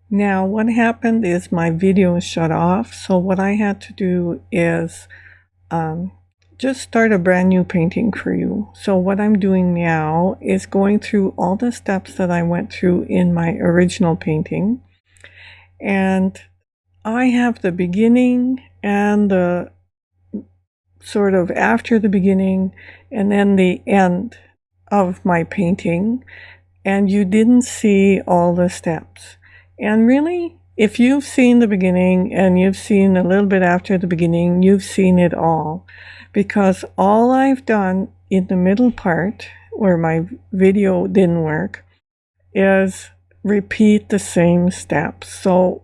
Now, what happened is my video shut off, so what I had to do is just start a brand new painting for you. So what I'm doing now is going through all the steps that I went through in my original painting, and I have the beginning and the sort of after the beginning and then the end of my painting, and you didn't see all the steps. And really, if you've seen the beginning and you've seen a little bit after the beginning, you've seen it all. Because all I've done in the middle part, where my video didn't work, is repeat the same steps. So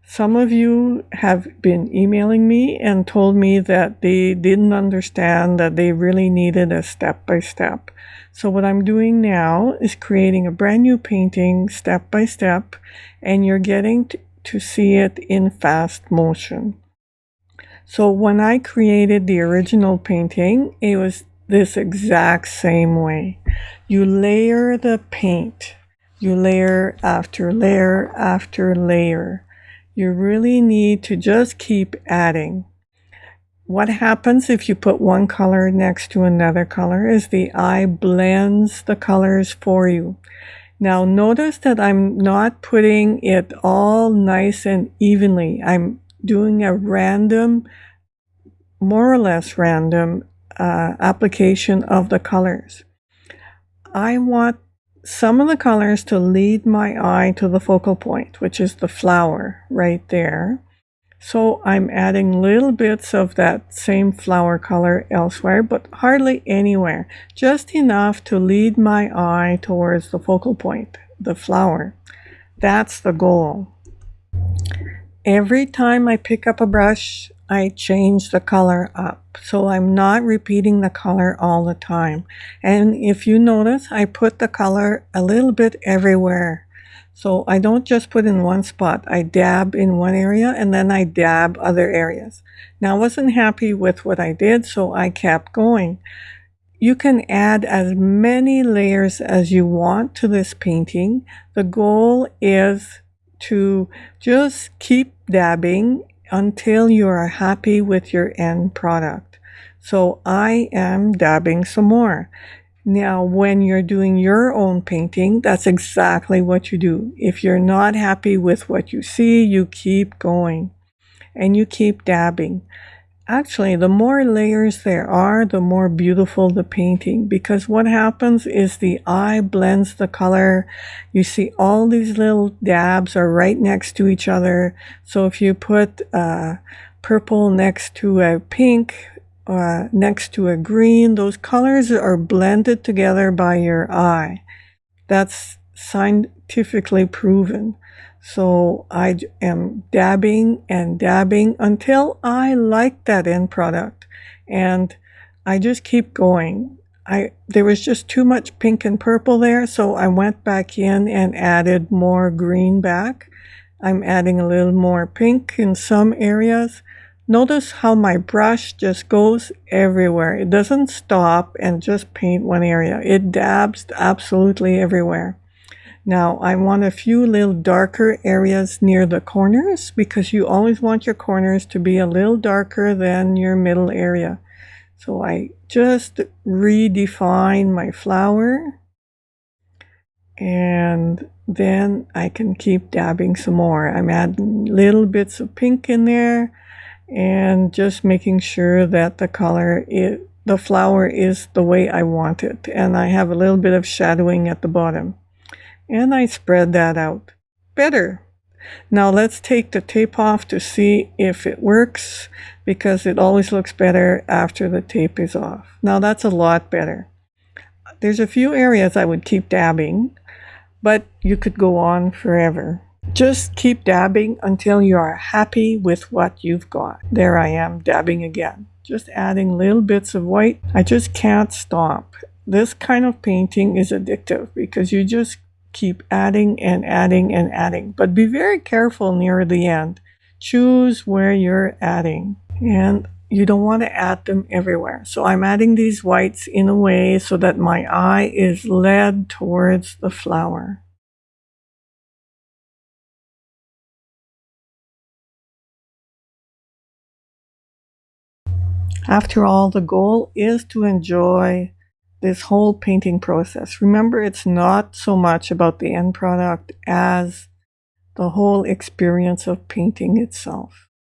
some of you have been emailing me and told me that they didn't understand, that they really needed a step-by-step. So what I'm doing now is creating a brand new painting step by step, and you're getting to see it in fast motion. So when I created the original painting, it was this exact same way. You layer the paint. You layer after layer after layer. You really need to just keep adding. What happens if you put one color next to another color is the eye blends the colors for you. Now notice that I'm not putting it all nice and evenly. I'm doing a random, more or less random application of the colors. I want some of the colors to lead my eye to the focal point, which is the flower right there. So I'm adding little bits of that same flower color elsewhere, but hardly anywhere. Just enough to lead my eye towards the focal point, the flower. That's the goal. Every time I pick up a brush, I change the color up. So I'm not repeating the color all the time. And if you notice, I put the color a little bit everywhere. So I don't just put in one spot. I dab in one area and then I dab other areas. Now I wasn't happy with what I did, so I kept going. You can add as many layers as you want to this painting. The goal is to just keep dabbing until you are happy with your end product. So I am dabbing some more. Now, when you're doing your own painting, that's exactly what you do. If you're not happy with what you see, you keep going and you keep dabbing. Actually, the more layers there are, the more beautiful the painting, because what happens is the eye blends the color. You see all these little dabs are right next to each other. So if you put purple next to a pink, next to a green, those colors are blended together by your eye. That's scientifically proven. So I am dabbing and dabbing until I like that end product, and I just keep going. There was just too much pink and purple there, so I went back in and added more green back. I'm adding a little more pink in some areas. Notice how my brush just goes everywhere. It doesn't stop and just paint one area. It dabs absolutely everywhere. Now I want a few little darker areas near the corners, because you always want your corners to be a little darker than your middle area. So I just redefine my flower, and then I can keep dabbing some more. I'm adding little bits of pink in there and just making sure that the flower is the way I want it. And I have a little bit of shadowing at the bottom. And I spread that out better. Now let's take the tape off to see if it works, because it always looks better after the tape is off. Now that's a lot better. There's a few areas I would keep dabbing, but you could go on forever. Just keep dabbing until you are happy with what you've got. There I am dabbing again, just adding little bits of white. I just can't stop. This kind of painting is addictive because you just keep adding and adding and adding, but be very careful near the end. Choose where you're adding, and you don't want to add them everywhere. So I'm adding these whites in a way so that my eye is led towards the flower. After all, the goal is to enjoy this whole painting process. Remember, it's not so much about the end product as the whole experience of painting itself.